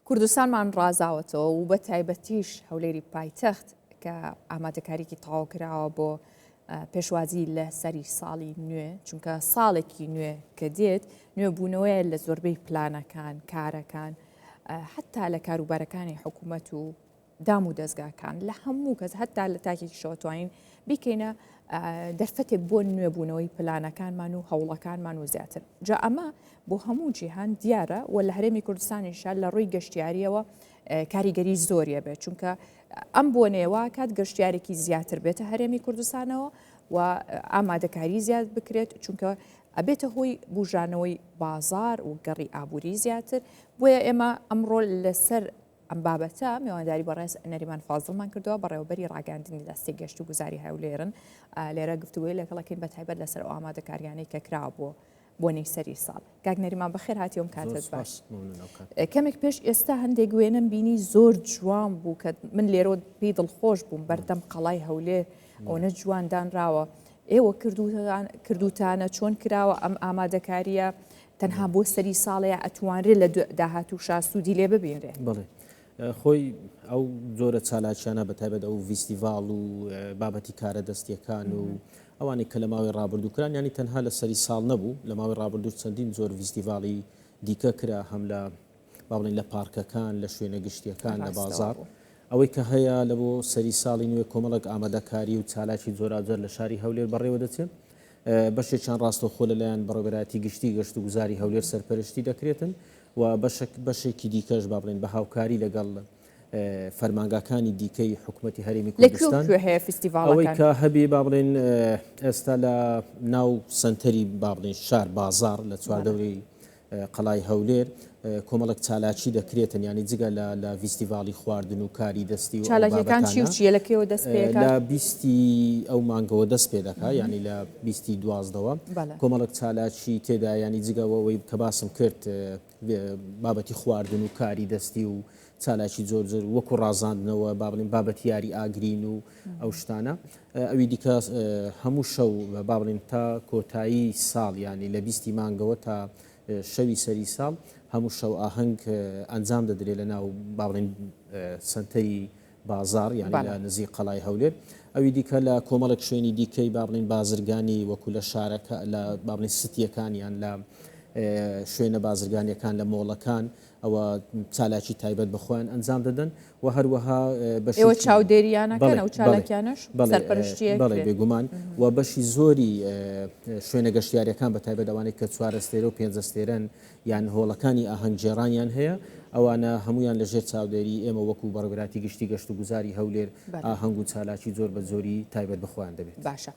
کوردستانمان ڕازاوەتەوە و بە تایبەتیش هەولێری پایتەخت کە ئامادەکاریی تەواو کراوە بۆ پێشوازی لە سەری ساڵی نوێ چونکە ساڵێکی نوێ کە دێت نوێبوونەوەی لە زۆربەی پلانەکان کارەکان حتا لە کاروبارەکانی حکوومەت و دام و دەستگاکان لە هەموو کەس هەتا لە تاکێکی شەوتوانین بیکەینە دەرفەتێک بۆ نوێبوونەوەی پلانەکانمان و هەوڵەکانمان و زیاتر جا ئەمە بۆ هەموو جیهان دیارە و لە هەرێمی کوردستانیشە لە ڕووی گەشتیاریەوە کاریگەری زۆریە بێت چونکە ئەم بۆنێەوە کات گەشتیارێکی زیاتر بێتە هەرێمی کوردستانەوە و ئامادەکاری زیاد بکرێت چونکە ئەبێتە هۆی بژانەوەی بازار و گەڕی ئابووری زیاتر بۆیە ئێمە ئەمڕۆ لەسەر ئەم بابەتە میوانداری بەڕێز نەریمان فازڵمان کردەوە بەڕێوەبەری ڕاگەاندنی دەستی گەشت و گوزاری هەولێرن لێرە گفتوگوی لەگەڵەکەین بە تایبەت لەسەر ئەو ئامادەکاریانەی کە کراوە بۆ بۆنەی سەری ساڵ کاک نەریمان بەخێر هاتیۆم کاتت باش کەمێک پێش ئێستا هەندێک وێنم بینی زۆر جوان بوو کە من لێرۆ پێی دڵخۆش بووم بەردەم قەڵای هەولێر ئەوەنە جواندانراوە ئێوە کردوتانە چۆن کراوە ئەم ئامادەکاریە تەنها بۆ سەری ساڵەیە ئەتوانرێت لە داهاتوو شاسوودی لێ ببینرێ بڵێ خۆی ئەو زۆرە چالاکیانە بەتایبەت ئەو ڤیستیڤاڵ و بابەتی کارە دەستیەکان و ئەوانەی کە لە ماوەی ڕابردووکران ینی تەنها لە سەری ساڵ نەبوو لە ماوەی ڕابردوو چەندین زۆر ڤیستیڤاڵی دیکە کرا هەم لە با بڵێن لە پارکەکان لە شوێنە گشتیەکان لە بازار ئەوەی کە هەیە لە بۆ سەری ساڵی نوێ کۆمەڵک ئامادەکاری و چالاکی زۆرازۆر لە شاری هەولێر بەڕێوە دەچێت بەشێکیان ڕاستەوخۆ لەلایەن بەڕێوەبەراتی گشتی گەشت و گوزاری هەولێر سەرپەرشتی دەکرێتن و بەشێکی دیکەش با بڵێن بە هاوکاری لەگەڵ فەرمانگاکانی دیکەی حکوومەتی هەرێمی کوردستان ئەوەی کە هەبێ با بڵێن ئێستا لە ناو سنتەری با بڵێن شار بازار لە چواردەوری قەڵای هەولێر کۆمەڵک چالاکی دەکرێتن ینی جگە لە ڤیستیڤاڵی خواردن و کاری دەستی و چالاکیەکان چی و چیە لەکەوە دەست پێ لە بیستی ئەو مانگەوە دەست پێ دەکا ینی لە بیستی دوازدەوە کۆمەڵک چالاکی تێدا ینی جگەوەی کە باسم کرد بابەتی خواردن و کاری دەستی و چالاکی زۆر زۆر وەکو ڕازاندنەوە با بڵێن بابەت یاری ئاگرین و ئەو شتانە ئەوی دیکە هەموو شەو با بڵێن تا کۆتایی ساڵ ینی لە بیستی مانگەوە تا شەوی سەری ساڵ هەموو شەو ئاهەنگ ئەنجام دەدرێت لە ناو با بڵێن سنتەری بازار یعنی لە نزیک قەڵای هەولێر ئەوی دیکە لە کۆمەڵک شوێنی دیکەی با بڵێن بازرگانی وەکو لە شارەکە لە با بڵێن ستیەکانیان لە شوێنە بازرگانیەکان لە مۆڵەکان ئەوە چالاکی تایبەت بەخۆیان ئەنجام دەدەن و هەروەها ئێوە چاودێریانەکەن ئەو چالاکیانش سەرپەرشتیەک بەڵێ بێگومان و بەشی زۆری شوێنە گەشتیاریەکان بەتایبەت ئەوانەی کە 4 ئەستێرە و 5 ئەستێرەن یان هۆڵەکانی ئاهەنگجێڕانیان هەیە ئەوانە هەمویان لەژێر چاودێری ئێمە وەکو بەڕێوەبەراتی گشتی گەشت و گوزاری هەولێر ئاهەنگ و چالاکی زۆر بە زۆری تایبەت بەخۆیان دەبێت. باشە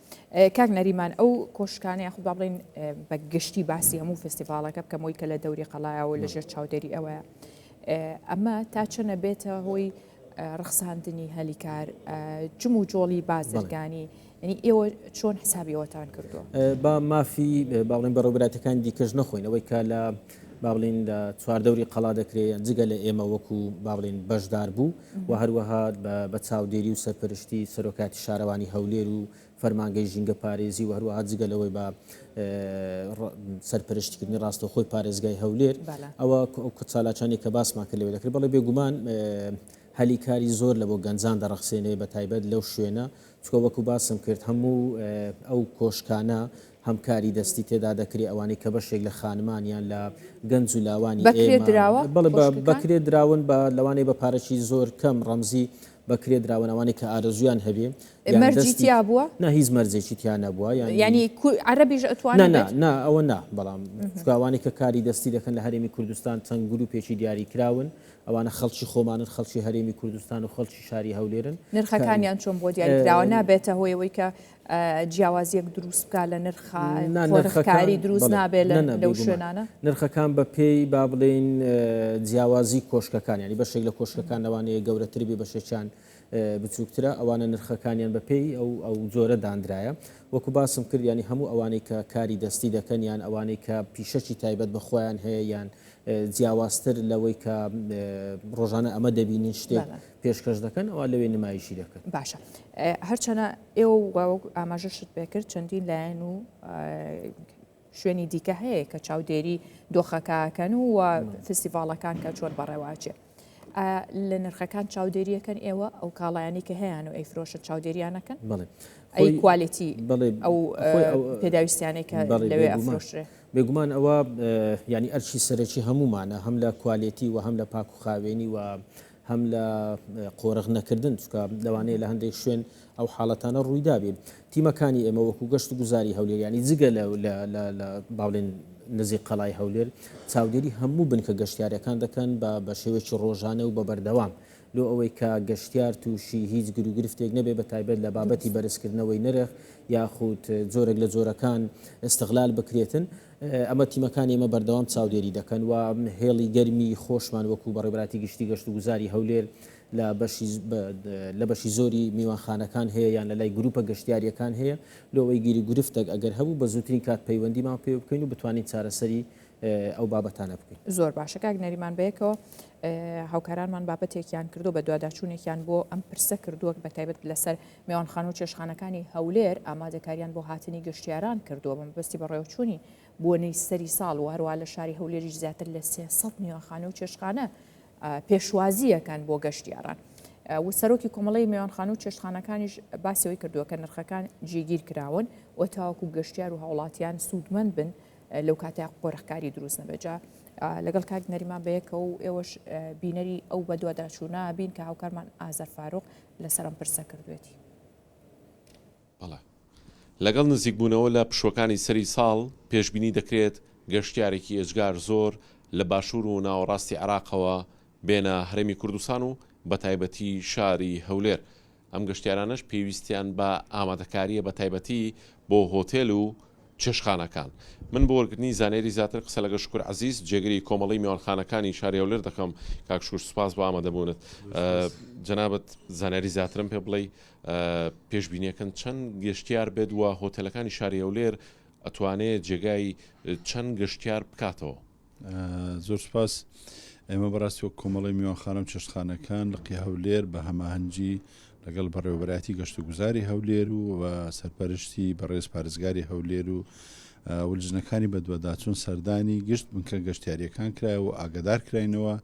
کاک نەریمان ئەو کۆشکانە یاخود با بڵێن بە گشتی باسی هەموو فستیڤالەکە بکەمەوەی کە لە دەوری قەڵایەوە لەژێر چاودێری ئەوەیە ئەمە تا چەنە بێتە هۆی ڕخساندنی هەلیکار جم و جۆڵی بازرگانی ینی ئێوە چۆن حسابیەوەتان کردووە با مافی باڵێن بەڕێوەبەراتەکانی دیکەش نەخۆینەوەی کە لە با بڵێن لە چواردەوری قەڵا دەکرێت جگە لە ئێمە وەکو با بڵێن بەشدار بوو و هەروەها بە چاودێری و سەرپەرشتی سەرۆکاتی شارەوانی هەولێر و فەرمانگەی ژینگە پارێزی و هەروەها جگە لەوەی بە سەرپەرشتیکردنی ڕاستەوخۆی پارێزگای هەولێر ئەوە چالاکانی کە باسمان کرد لەوێ دەکرێت بەڵێ بێگومان هەلیکاری زۆر لە بۆ گەنجان دەڕەخسێنێ بە تایبەت لەو شوێنە چکە وەکو باسم کرد هەموو ئەو کۆشکانە هەمکاری دەستی تێدا دەکرێت ئەوانەی کە بەشێک لە خانمانیان لە گەنج و لاوانی بەکرێت دراون بە لەوانەی بە پارەکی زۆر کەم ڕەمزی بەکرێت دراونەوانی کە ئارەزویان هەبێ مەرجیتیا بووە نه هیچ مەرجێکی تیان نەبووە ینی عەرەبیش ئەتوانێت نه ئەوە نا بەڵام فکاوانی کە کاری دەستی دەکەن لە هەرێمی کوردستان چەند گروپێکی دیاری کراون ئەوانە خەڵکی خۆمانن خەڵکی هەرێمی کوردستان و خەڵکی شاری هەولێرن نرخەکانیان چۆن بۆ دیاریکراوە نابێتە هۆیەوەی کە جیاوازیەک دروست بکە لە نرخکاری دروست نابێت لەو شوێنانە نرخەکان بە پێی با بڵێن جیاوازی کۆشکەکان ینی بەشێک لە کۆشکەکان لەوانەیە گەورەتر بێ بەشێکیان بچووکترە ئەوانە نرخەکانیان بە پێی ئەو زۆرە دانرایە وەکو باسم کرد ینی هەموو ئەوانەی کە کاری دەستی دەکەن یان ئەوانەی کە پیشەکی تایبەت بە خۆیان هەیە یان جیاوازتر لەوەی کە ڕۆژانە ئەمە دەبینین شتێک پێشکەش دەکەن ئەوە لەوێ نمایشی دەکەن. باشە هەرچەنە ئێوە ئاماژەشت پێکرد چەندین لایەن و شوێنی دیکە هەیە کە چاودێری دۆخەکەکەن و فستیڤالەکان کە چۆن بەڕێواچێ لە نرخەکان چاودێریەکەن ئێوە ئەو کاڵایانی کە هەیەیان و ئەیفرۆشە چاودێریانەکەن بەڵێ ئەی کوالیتی ئەو پێداویستیانەی کە لەوێ ئەفرۆشرێ بێگومان ئەوە ینی ئەرچی سەرەکی هەمومانە هەم لە کوالیتی و هەم لە پاک و خاوێنی و هەم لە قۆرەغ نەکردن چکە لەوانەیە لە هەندێک شوێن ئەو حاڵەتانە ڕوویدابێ تیمەکانی ئێمە وەکو گەشت و گوزاری هەولێر ینی جگە لە باڵێن نزیک قەڵای هەولێر چاودێری هەموو بنکە گەشتیارەکان دەکەن بە شێوەیەکی ڕۆژانە و بە بەردەوام لۆ ئەوەی کە گەشتیار تووشی هیچ گرفتێک نەبێ بە تایبەت لە بابەتی بەرزکردنەوەی نرخ یاخود جۆرێک لە جۆرەکان استغلال بکرێتن ئەمە تیمەکان ئێمە بەردەوام چاودێری دەکەن و هێڵی گەرمی خۆشمان وەکو بەڕێبەتی گشتی گەشت و گوزاری هەولێر لە بەشی زۆری میوانخانەکان هەیە یان لە لای گروپە گەشتیاریەکان هەیە لەوەی گیری گرفتێک ئەگەر هەبوو بە زووترین کات پەیوەندیمان پێ بکەین و بتوانین چارەسەری ئەو بابەتانە بکەین. زۆر باشە کاک نەریمان بەیەکەوە هاوکارانمان بابەتێکیان کردو بە دوواداچوونێکیان بۆ ئەم پرسە کردووە بە تایبەت لەسەر میوانخان و چێشخانەکانی هەولێر ئامادەکاریان بۆ هاتنی گەشتیاران کردووە بەمەبەستی بەڕێوەچوونی بۆنەی سەری ساڵ و هەروە لە شاری هەولێریش زیاتر لە 300 میوانخانە و چێشخانە پێشوازیەکان بۆ گەشتیاران و سەرۆکی کۆمەڵی میوانخانە و چێشخانەکانیش باسیەوەی کردووە کە نرخەکان جێگیر کراون و تاوەکو گەشتیار و هاوڵاتیان سوودمەند بن لەو کاتێک قۆرەخکاری دروست نەبێجا لەگەڵ کاک نەریمان بەیەکە و ئێوەش بینەری ئەو بە دوواداچوونە بین کە هاوکارمان ئازار فاروق لەسەرم پرسە کردوێتی. بەڵێ لەگەڵ نزیکبوونەوە لە پشوەکانی سەری ساڵ پێشبینی دەکرێت گەشتیارێکی ئێجگار زۆر لە باشوور و ناوەڕاستی عێراقەوە بێنە هەرێمی کوردستان و بە تایبەتی شاری هەولێر. ئەم گەشتیارانش پێویستیان بە ئامادەکاریە بە تایبەتی بۆ هۆتێل و چێشخانەکان. من بۆ وەرگرتنی زانێری زیاتر قسە لەگە شکور عەزیز جێگەری کۆمەڵی میوانخانەکانی شاری هەولێر دەکەم. کاک شکور سوپاس بۆ ئامادەبوونت. جەنابەت زانێری زیاترم پێ بڵێ پێشبینیەکەن چەند گەشتیار بێت وە هۆتێلەکانی شاری هەولێر ئەتوانێت جێگای چەند گەشتیار بکاتەوە. زۆر سپاس. ئێمە بەڕاستی وە کۆمەڵی میوانخانە و چێشتخانەکان لەقی هەولێر بە هەماهەنگی لەگەڵ بەڕێوەبەتی گەشت و گوزاری هەولێر و سەرپەرشتی بەڕێز پارێزگاری هەولێر و وڵجنەکانی بە دووەداچوون سەردانی گشت بنکە گەشتیاریەکان کرایە و ئاگادار کراینەوە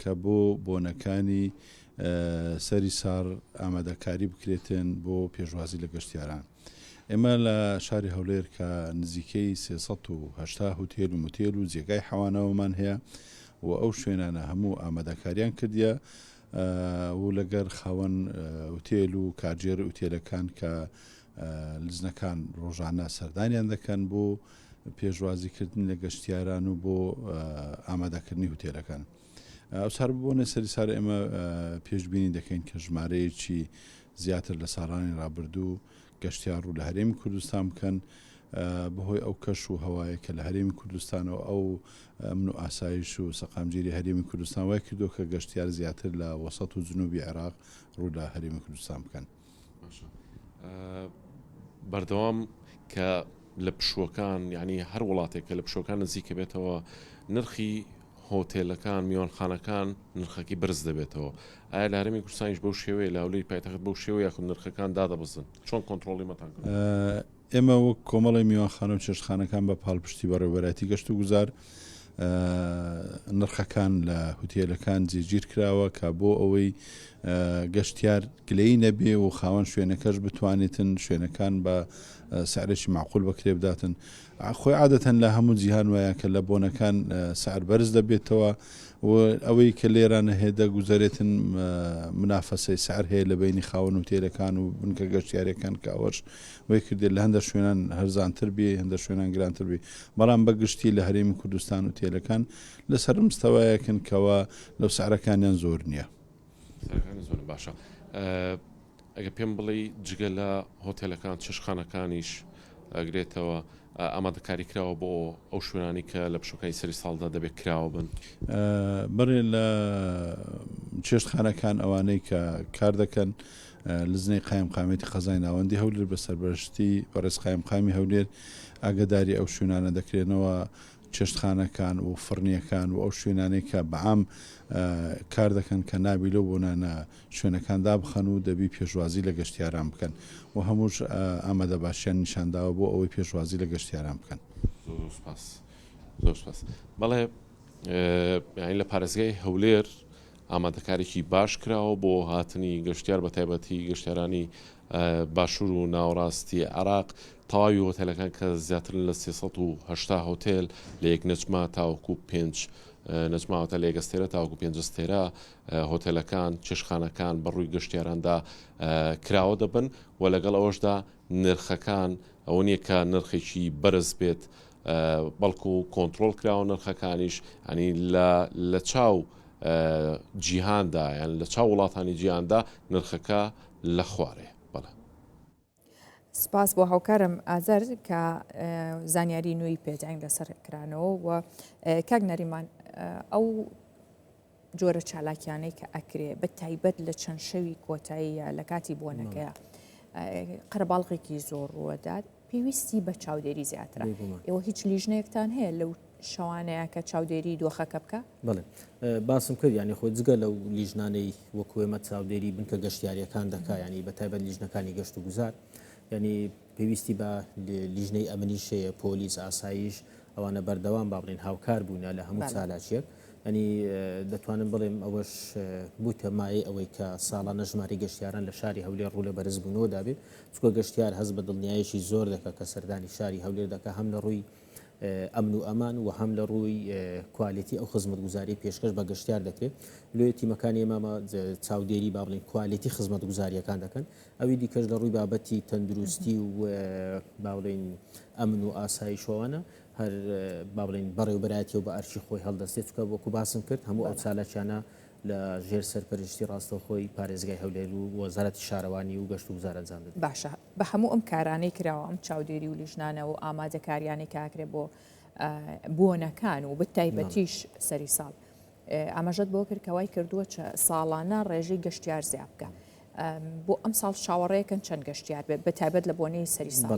کە بۆ بۆنەکانی سەری ساڕ ئامادەکاری بکرێتن بۆ پێشوازی لە گەشتیاران. ئێمە لە شاری هەولێر کە نزیکەی 380 هوتێل و موتێل و جێگای حەوانەوەمان هەیە و ئەو شوێنانە هەموو ئامادەکاریان کردیە و لەگەر خاوەن ئوتێل و کارژێر ئوتێلەکان کە لزنەکان ڕۆژانە سەردانیان دەکەن بۆ پێشوازیکردن لە گەشتیاران و بۆ ئامادەکردنی هوتێلەکان. ئەوسار بۆنە سەری سار ئێمە پێشبینی دەکەین کە ژمارەیەکی زیاتر لە ساڵانی ڕابردوو گەشتیار و لە هەرێمی کوردستان بکەن بەهۆی ئەو کەش و هەوایە کە لە هەرێمی کوردستانەوە ئەو ئەمن و ئاسایش و سەقامگیری هەرێمی کوردستان وای کردو کە گەشتیار زیاتر لە وەسەط و جنوبی عێراق ڕوو لە هەرێمی کوردستان بکەن. بەردەوام کە لە پشوەکان یعنی هەر وڵاتێک کە لە پشوەکان نزیکە بێتەوە نرخی هۆتێلەکان میوانخانەکان نرخەکی برز دەبێتەوە. ئایا لە هەرێمی کوردستانیش بەو شێوەیە لە هەولێری پایتەخت بەو شێوەیە یاخود نرخەکان دادەبزن چۆن کۆنتڕۆڵی مەتان کرد؟ ئێمە وەک کۆمەڵی میوانخانە و چێشتخانەکان بە پاڵپشتی بەڕێوەبەتی گەشت و گوزار نرخەکان لە هوتێلەکان جێگیر کراوە کە بۆ ئەوەی گەشتیار گلەی نەبێ و خاوەن شوێنەکەش بتوانێتن شوێنەکان بە سعرێکی معقول بەکرێ بداتن. خۆی عادەتەن لە هەموو جیهان وایە کە لە بۆنەکان سعر بەرز دەبێتەوە و ئەوەی کە لێرانە هێدە گوزارێتن منافەسەی سعر هەیە لە بینی خاوەن وتێلەکان و بنکە گەشتیارەکان کاوەش وی کردێت لە هەندە شوێنان هەرزانتر بێ هەندە شوێنان گرانتر بێ بەڵام بەگشتی لە هەرێمی کوردستان و تێلەکان لەسەر مستەوایەکن کەەوە لەو سعرەکانیان زۆر نییە. زۆر باشە. ئەگە پێم بڵێ جگە لە هۆتێلەکان چێشخانەکانیش ئەگرێتەوە ئامادەکاری کراوە بۆ ئەو شوێنانی کە لە پشوەکانی سەری ساڵدا دەبێت کراوە بن. بڕێ لە چێشتخانەکان ئەوانەی کە کار دەکەن لزنەی قایم قامێتی خەزای ناوەندی هەولێر بە سەربەشتی بەڕێز قایم قامی هەولێر ئاگداری ئەو شوێنانە دەکرێنەوە چێشتخانەکان و فڕنیەکان و ئەو شوێنانەی کە بەعام کار دەکەن کە نابی لەو بۆنانە شوێنەکاندا بخەن و دەبی پێشوازی لە گەشتیاران بکەن و هەمووش ئامادە باشیان نیشانداوە بۆ ئەوەی پێشوازی لە گەشتیاران بکەن. زۆر سپاس. بەڵێ لە پارێزگای هەولێر ئامادەکارێکی باش کراوە بۆ هاتنی گەشتیار بە تایبەتی گەشتیارانی باشوور و ناوەڕاستی عێراق. تەواوی هۆتێلەکان کە زیاتر لە 380 هۆتێل لە یەک نەجما تاوەکو 5 نەجماوەتە لە ئێگەستێرە تاوەکو 5 ستێرە هۆتێلەکان چێشخانەکان بەڕووی گەشتیاراندا کراوە دەبن و لەگەڵ ئەوەشدا نرخەکان ئەوە نییە کە نرخێکی بەرز بێت بەڵکو کۆنتترۆل کراوە نرخەکانیش ئەنی لە چاو جیهاندا یان لە چاو وڵاتانی جیهاندا نرخەکە لە خوارێ. بەڵێ سپاس بۆ هاوکارم ئازەر کە زانیاری نوێی پێداین لەسەر کرانەوە و کاک نەریمان ئەو جۆرە چالاکیانەی کە ئەکرێ بە تایبەت لە چەند شەوی کۆتاییە لە کاتی بۆنەکەیە قەرەباڵغێکی زۆر ڕوەدات پێویستی بە چاودێری زیاترە. ئێوە هیچ لیژنەیەکتان هەیە لەو شەوانەیە کە چاودێری دۆخەکە بکە؟ بڵێ باسم کرد ینی خۆی جگە لەو لیژنانەی وەکوێمە چاودێری بنکە گەشتیاریەکان دەکا ینی بە تایبەت لیژنەکانی گەشت و گوزار ینی پێویستی بە لیژنەی ئەمنی شەیە پۆلیس ئاسایش ئەوانە بەردەوام با بڵێن هاوکار بوونە لە هەموو چالاچیەک ینی دەتوانم بڵێم ئەوەش بووتە مایە ئەوەی کە ساڵانە ژماری گەشتیاران لە شاری هەولێر ڕوو لە بەرزبوونەوە دابێت چکە گەشتیار هەز بە دڵنیایشی زۆر دەکە کە سەردانی شاری هەولێر دەکە هەم لە ڕووی ئەمن و ئەمان و هەم لە ڕووی کوالیتی ئەو خزمەتگوزاری پێشکەش بە گەشتیار دەکرێت لێ تیمەکانی ئێمەمە چاودێری با بڵێن کوالیتی خزمەتگوزاریەکان دەکەن ئەوی دیکەش لە ڕووی بابەتی تەندروستی و با بڵێن ئەمن و ئاسایشەوانە هەر با بڵێن بەڕێوەبەرایەتی و بە ئەرشی خۆی هەڵدەستێت چکە وەکو باسم کرد هەموو ئەو چالاکیانە لە ژێر سەرپەرشتی ڕاستەوخۆی پارێزگای هەولێر و وەزارەتی شارەوانی و گەشت و گوزار ئەنجام دەدات. باشە بە هەموو ئەم کارانەی کراوە ئەم چاودێری و لیژنانە و ئامادەکاریانی کاکرێ بۆ بۆنەکان و بتایبەتیش سەری ساڵ ئاماژەت بۆ کرد کەوای کردووە ساڵانە ڕێژەی گەشتیار زیاد بکە بۆ ئەم ساڵ چاوەڕێیەکەن چەند گەشتیار بێت بە تایبەت لە بۆنەی سەری ساڵ.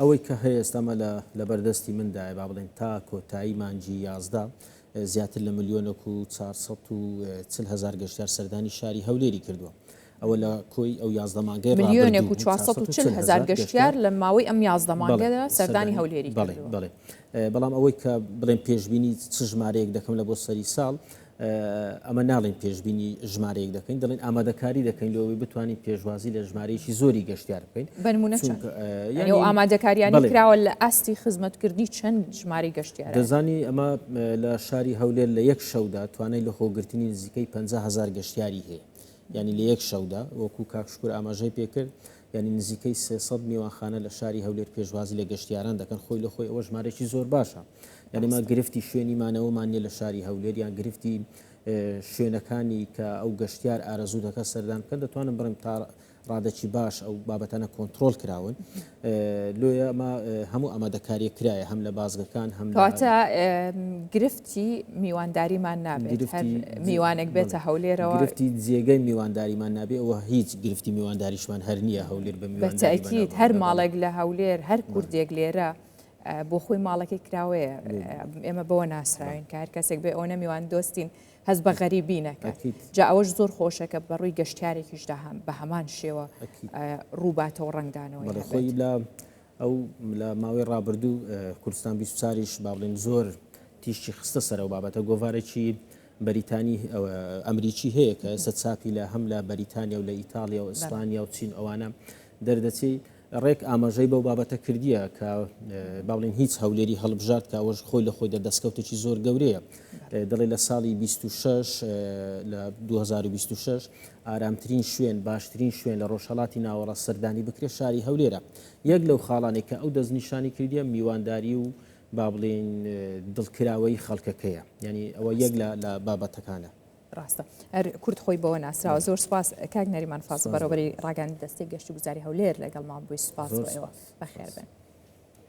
ئەوەی کە هەیە ئێستامە لە بەردەستی مندایە با بڵێن تا کۆتایی مانجی 11 زیاتر لە 1,440,000 گەشتیار سەردانی شاری هەولێری کردووە. ئەوە لە کۆی ئەو 11 مانگەی 1,440,000 گەشتیار لە ماوەی ئەم 11 مانگەدا سەردانی هەولێری بڵێ بەڵام ئەوەی کە بڵێن پێشبینی چ ژمارەیەک دەکەم لە بۆ سەری ساڵ ئەمە ناڵێن پێشبینی ژمارەیەک دەکەین دەڵێن ئامادەکاری دەکەین لەوەی بتوانین پێشوازی لە ژمارەیەکی زۆری گەشتیار بکەین. بنمونە ئامادەکاریانی کراوە لە ئاستی خزمەتکردنی چەند ژماری گەشتیار دەزانی ئەمە لە شاری هەولێر لە یەک شەودا توانای لە خۆگرتنی نزیکەی 50,000 گەشتیاری هەیە ینی لە یەک شەودا وەکو کاکشکور ئاماژەی پێکرد ینی نزیکەی 300 میوانخانە لە شاری هەولێر پێشوازی لە گەشتیاران دەکەن خۆی لە خۆی ئەوە ژمارەی زۆر باشە یعنی ما گرفتی شوێنیمانەوەمان نیە لە شاری هەولێر یان گرفتی شوێنەکانی کە ئەو گەشتیار ئارەزوو دەکە سەردان بکەن دەتوانم بڕم تا ڕادێکی باش ئەو بابەتانە کۆنتترۆل کراون لۆیە ئەمە هەموو ئەمادەکاریە کرایە هەم لە بازگەکان هەم کاتە گرفتی میوانداریمان نابێت میوانێک بێتە هەولێرەوە گرفتی جێگەی میوانداریمان نابێت ئەوە هیچ گرفتی میوانداریشمان هەر نییە هەولێر بە بەتەکیید هەر ماڵێک لە هەولێر هەر کوردێک لێرە بۆ خۆی ماڵەکەی کراوەیە ئێمە بەوە ناسراوین کە هەر کەسێک بێ ئەوە میوان دۆستین هەز بە غەریبی نەکات جا ئەوەش زۆر خۆشەکە بەڕووی گەشتیارێکیشدا بە هەمان شێوە ڕووباتەوە ڕنگدانەوە خۆی ئەو لە ماوەی ڕابردوو کوردستان 24ش با بڵێن زۆر تیشتی خستە سەرەوە بابەتە گۆڤارێکی بەریتانی ئەمریکی هەیە کە ئێستا چاپی لە هەم لە بەریتانیا و لە ئیتالیا و ئیسپانیا و چین ئەوانە دەردەچی ڕێک ئاماژەی بەو بابەتە کردیە کە با بڵێن هیچ هەولێری هەڵبژات کە ئەوەش خۆی لە خۆیدا دەستکەوتێکی زۆر گەورەیە دەڵێ لە ساڵی 26 لە 2026 ئارامترین شوێن باشترین شوێن لە ڕۆژهەڵاتی ناوەڕاست سەردانی بکرێت شاری هەولێرە یەک لەو خاڵانێک کە ئەو دەستنیشانی کردیە میوانداری و با بڵێن دڵکراوەی خەڵکەکەیە یعنی ئەوە یەک لە بابەتەکانە ڕاستە هەر کورد خۆی بەوە ناسراوە زۆر سپاس کاک نەریمان فازڵ بەڕێوەبەری ڕاگەاندنی دەستەی گەشت و گوزاری هەولێر لەگەڵمان بووی سپاس بەخێر بن.